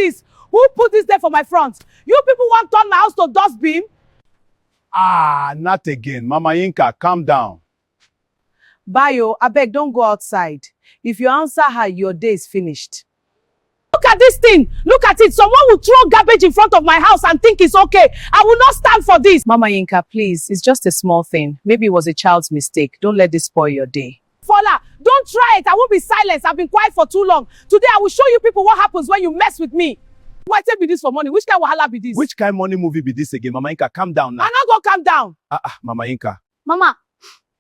this? Who put this there for my front? You people want to turn my house to dustbin? Ah, not again. Mama Yinka, calm down. Bayo, abeg, don't go outside. If you answer her, your day is finished. Look at this thing. Look at it. Someone will throw garbage in front of my house and think it's okay. I will not stand for this. Mama Yinka, please. It's just a small thing. Maybe it was a child's mistake. Don't let this spoil your day. Fola, don't try it. I won't be silenced. I've been quiet for too long. Today, I will show you people what happens when you mess with me. Why take me this for money? Which kind of wahala be this? Which kind of money movie be this again? Mama Yinka, calm down now. I'm not going to calm down. Mama Yinka. Mama,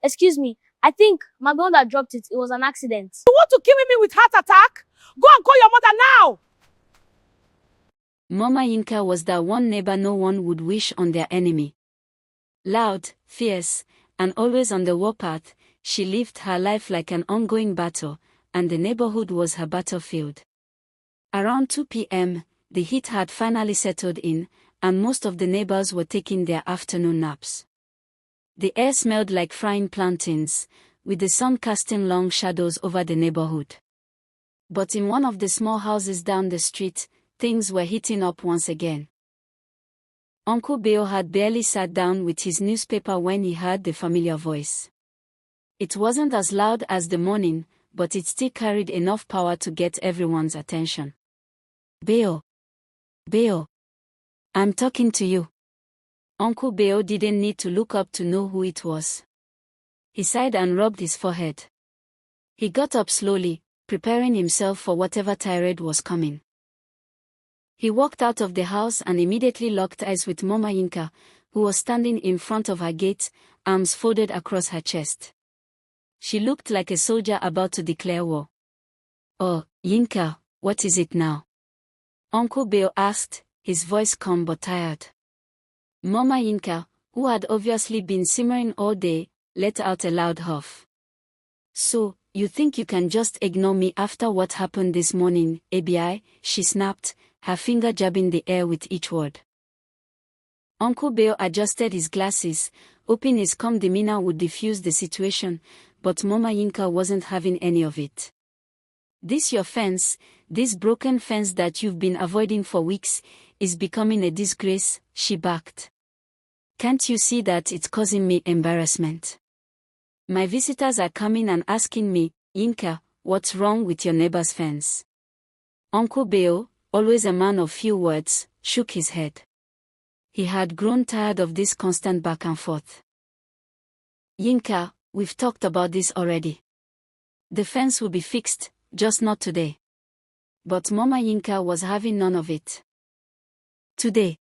excuse me. I think my brother dropped it. It was an accident. You want to kill me with heart attack? Go and call your mother now. Mama Yinka was that one neighbor no one would wish on their enemy. Loud, fierce, and always on the warpath, she lived her life like an ongoing battle, and the neighborhood was her battlefield. Around 2 p.m., the heat had finally settled in, and most of the neighbors were taking their afternoon naps. The air smelled like frying plantains, with the sun casting long shadows over the neighborhood. But in one of the small houses down the street, things were heating up once again. Uncle Bill had barely sat down with his newspaper when he heard the familiar voice. It wasn't as loud as the morning, but it still carried enough power to get everyone's attention. Bill. Bill. I'm talking to you. Uncle Bill didn't need to look up to know who it was. He sighed and rubbed his forehead. He got up slowly, preparing himself for whatever tirade was coming. He walked out of the house and immediately locked eyes with Mama Yinka, who was standing in front of her gate, arms folded across her chest. She looked like a soldier about to declare war. "Oh, Yinka, what is it now?" Uncle Bill asked, his voice calm but tired. Mama Yinka, who had obviously been simmering all day, let out a loud huff. "So, you think you can just ignore me after what happened this morning, ABI?" she snapped, her finger jabbing the air with each word. Uncle Bill adjusted his glasses, hoping his calm demeanor would diffuse the situation, but Mama Yinka wasn't having any of it. "This your fence, this broken fence that you've been avoiding for weeks, is becoming a disgrace," she barked. "Can't you see that it's causing me embarrassment? My visitors are coming and asking me, 'Yinka, what's wrong with your neighbor's fence?'" Uncle Bill, always a man of few words, shook his head. He had grown tired of this constant back and forth. "Yinka, we've talked about this already. The fence will be fixed, just not today." But Mama Yinka was having none of it. "Today?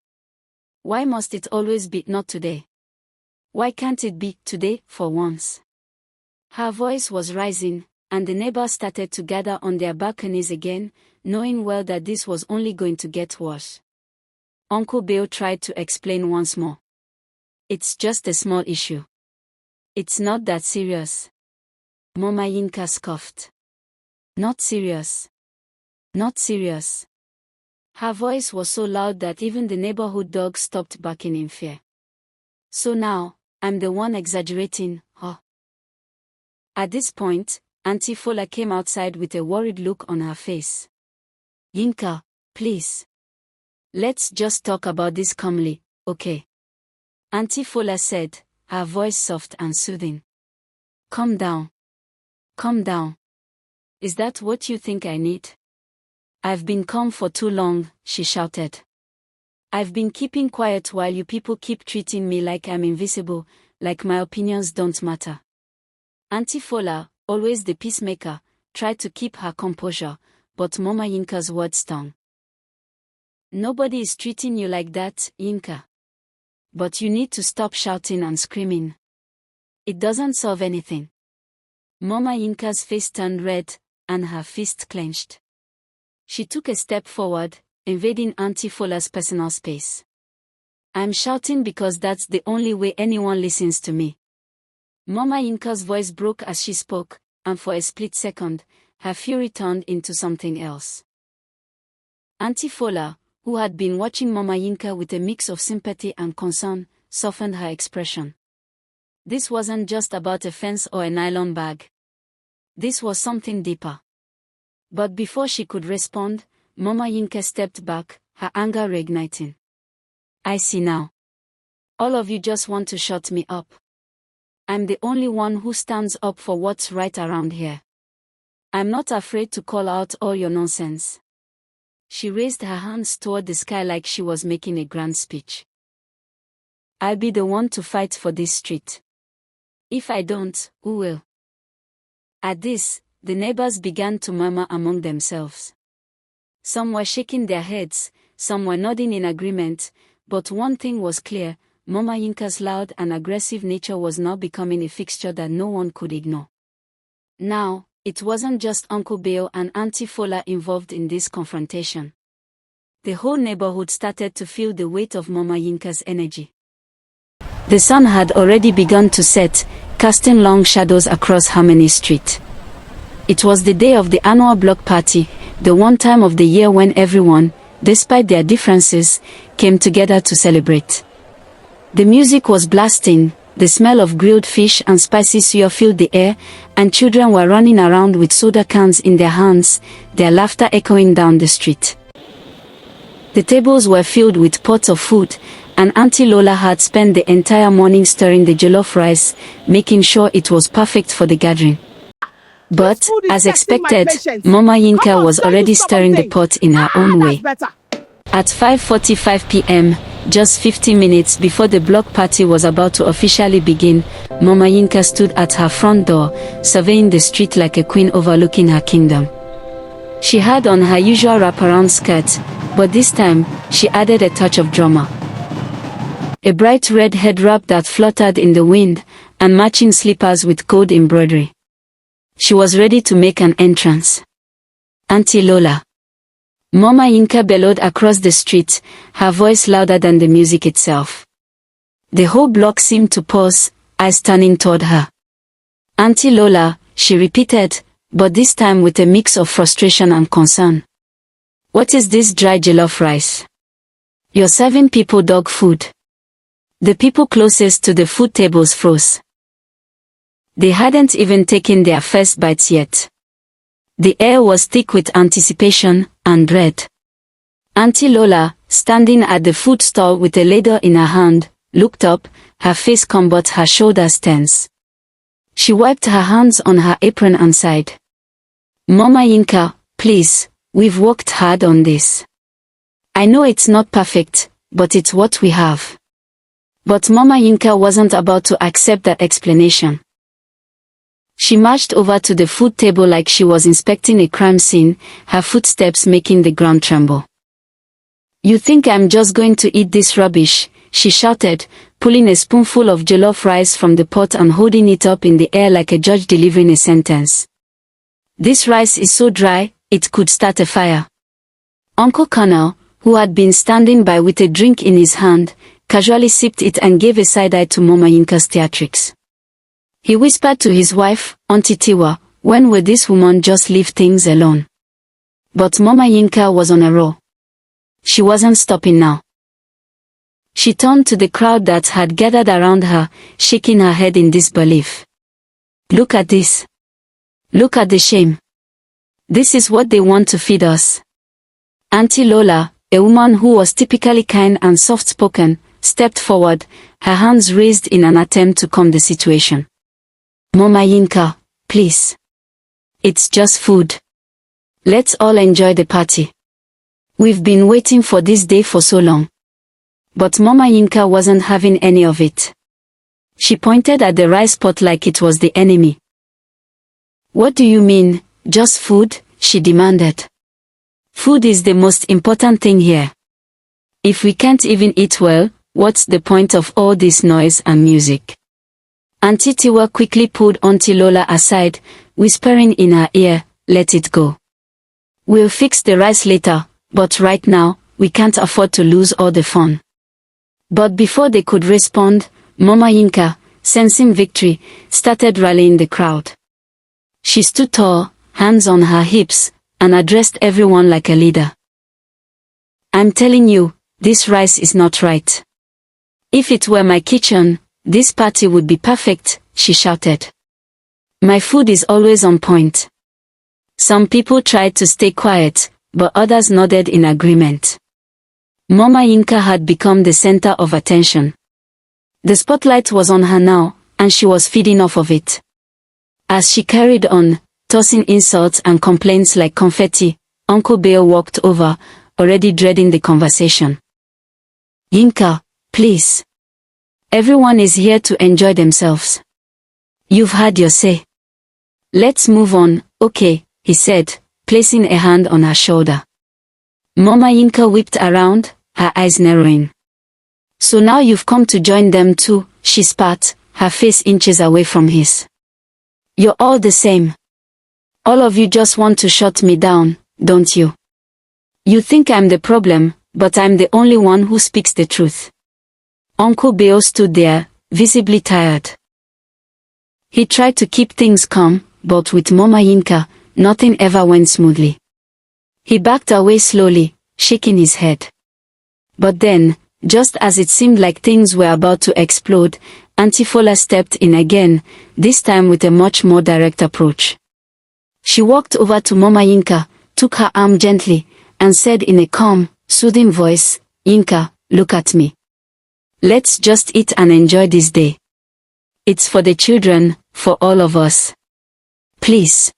Why must it always be not today? Why can't it be today for once?" Her voice was rising, and the neighbors started to gather on their balconies again, knowing well that this was only going to get worse. Uncle Bill tried to explain once more. "It's just a small issue. It's not that serious." Mama Yinka scoffed. "Not serious. Not serious." Her voice was so loud that even the neighborhood dogs stopped barking in fear. "So now, I'm the one exaggerating, huh?" At this point, Auntie Fola came outside with a worried look on her face. "Yinka, please. Let's just talk about this calmly, okay?" Auntie Fola said, her voice soft and soothing. "Calm down. Calm down. Is that what you think I need?" "I've been calm for too long," she shouted. "I've been keeping quiet while you people keep treating me like I'm invisible, like my opinions don't matter." Auntie Fola, always the peacemaker, tried to keep her composure, but Mama Yinka's words stung. "Nobody is treating you like that, Yinka. But you need to stop shouting and screaming. It doesn't solve anything." Mama Yinka's face turned red, and her fist clenched. She took a step forward, invading Auntie Fola's personal space. "I'm shouting because that's the only way anyone listens to me." Mama Yinka's voice broke as she spoke, and for a split second, her fury turned into something else. Auntie Fola, who had been watching Mama Yinka with a mix of sympathy and concern, softened her expression. This wasn't just about a fence or a nylon bag. This was something deeper. But before she could respond, Mama Yinka stepped back, her anger reigniting. I see now. All of you just want to shut me up. I'm the only one who stands up for what's right around here. I'm not afraid to call out all your nonsense. She raised her hands toward the sky like she was making a grand speech. I'll be the one to fight for this street. If I don't, who will? At this, the neighbors began to murmur among themselves. Some were shaking their heads, some were nodding in agreement, but one thing was clear: Mama Yinka's loud and aggressive nature was now becoming a fixture that no one could ignore. Now, it wasn't just Uncle Bill and Auntie Fola involved in this confrontation. The whole neighborhood started to feel the weight of Mama Yinka's energy. The sun had already begun to set, casting long shadows across Harmony Street. It was the day of the annual block party, the one time of the year when everyone, despite their differences, came together to celebrate. The music was blasting, the smell of grilled fish and spicy suya filled the air, and children were running around with soda cans in their hands, their laughter echoing down the street. The tables were filled with pots of food, and Auntie Lola had spent the entire morning stirring the jollof rice, making sure it was perfect for the gathering. But, as expected, Mama Yinka was already stirring the pot in her own way. At 5:45 p.m., just 50 minutes before the block party was about to officially begin, Mama Yinka stood at her front door, surveying the street like a queen overlooking her kingdom. She had on her usual wraparound skirt, but this time, she added a touch of drama. A bright red head wrap that fluttered in the wind, and matching slippers with gold embroidery. She was ready to make an entrance. Auntie Lola. Mama Yinka bellowed across the street, her voice louder than the music itself. The whole block seemed to pause, eyes turning toward her. Auntie Lola, she repeated, but this time with a mix of frustration and concern. What is this dry jollof rice? You're serving people dog food. The people closest to the food tables froze. They hadn't even taken their first bites yet. The air was thick with anticipation and dread. Auntie Lola, standing at the food stall with a ladle in her hand, looked up, her face covered, her shoulders tense. She wiped her hands on her apron and sighed. Mama Yinka, please, we've worked hard on this. I know it's not perfect, but it's what we have. But Mama Yinka wasn't about to accept that explanation. She marched over to the food table like she was inspecting a crime scene, her footsteps making the ground tremble. You think I'm just going to eat this rubbish? She shouted, pulling a spoonful of jollof rice from the pot and holding it up in the air like a judge delivering a sentence. This rice is so dry, it could start a fire. Uncle Colonel, who had been standing by with a drink in his hand, casually sipped it and gave a side-eye to Mama Yinka's theatrics. He whispered to his wife, Auntie Tiwa, when will this woman just leave things alone? But Mama Yinka was on a roll. She wasn't stopping now. She turned to the crowd that had gathered around her, shaking her head in disbelief. Look at this. Look at the shame. This is what they want to feed us. Auntie Lola, a woman who was typically kind and soft-spoken, stepped forward, her hands raised in an attempt to calm the situation. Mama Yinka, please. It's just food. Let's all enjoy the party. We've been waiting for this day for so long. But Mama Yinka wasn't having any of it. She pointed at the rice pot like it was the enemy. What do you mean, just food? She demanded. Food is the most important thing here. If we can't even eat well, what's the point of all this noise and music? Auntie Tiwa quickly pulled Auntie Lola aside, whispering in her ear, let it go. We'll fix the rice later, but right now, we can't afford to lose all the fun. But before they could respond, Mama Yinka, sensing victory, started rallying the crowd. She stood tall, hands on her hips, and addressed everyone like a leader. I'm telling you, this rice is not right. If it were my kitchen, this party would be perfect, she shouted. My food is always on point. Some people tried to stay quiet, but others nodded in agreement. Mama Yinka had become the center of attention. The spotlight was on her now, and she was feeding off of it. As she carried on, tossing insults and complaints like confetti, Uncle Bill walked over, already dreading the conversation. Yinka, please. Everyone is here to enjoy themselves. You've had your say. Let's move on, okay, he said, placing a hand on her shoulder. Mama Yinka whipped around, her eyes narrowing. So now you've come to join them too, she spat, her face inches away from his. You're all the same. All of you just want to shut me down, don't you? You think I'm the problem, but I'm the only one who speaks the truth. Uncle Bill stood there, visibly tired. He tried to keep things calm, but with Mama Yinka, nothing ever went smoothly. He backed away slowly, shaking his head. But then, just as it seemed like things were about to explode, Auntie Fola stepped in again, this time with a much more direct approach. She walked over to Mama Yinka, took her arm gently, and said in a calm, soothing voice, Yinka, look at me. Let's just eat and enjoy this day. It's for the children, for all of us. Please.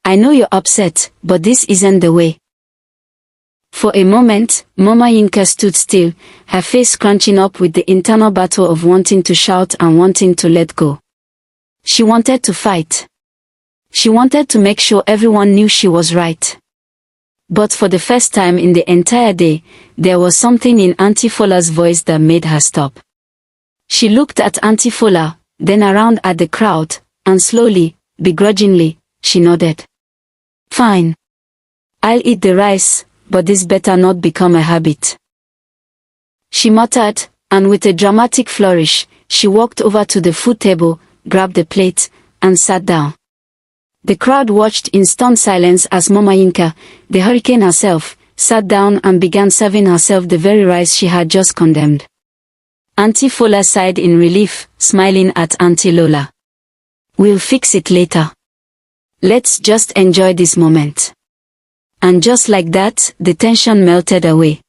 I know you're upset, but this isn't the way. For a moment, Mama Yinka stood still, her face scrunching up with the internal battle of wanting to shout and wanting to let go. She wanted to fight. She wanted to make sure everyone knew she was right. But for the first time in the entire day, there was something in Auntie Fola's voice that made her stop. She looked at Auntie Fola, then around at the crowd, and slowly, begrudgingly, she nodded. Fine. I'll eat the rice, but this better not become a habit. She muttered, and with a dramatic flourish, she walked over to the food table, grabbed the plate, and sat down. The crowd watched in stunned silence as Mama Yinka, the hurricane herself, sat down and began serving herself the very rice she had just condemned. Auntie Fola sighed in relief, smiling at Auntie Lola. We'll fix it later. Let's just enjoy this moment. And just like that, the tension melted away.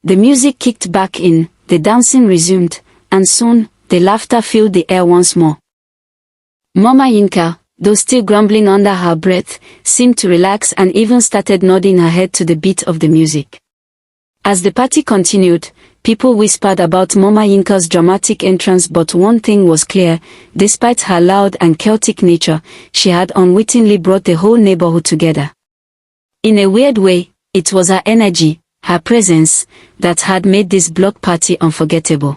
The music kicked back in, the dancing resumed, and soon, the laughter filled the air once more. Mama Yinka, though still grumbling under her breath, seemed to relax and even started nodding her head to the beat of the music. As the party continued, people whispered about Mama Yinka's dramatic entrance, but one thing was clear, despite her loud and chaotic nature, she had unwittingly brought the whole neighborhood together. In a weird way, it was her energy, her presence, that had made this block party unforgettable.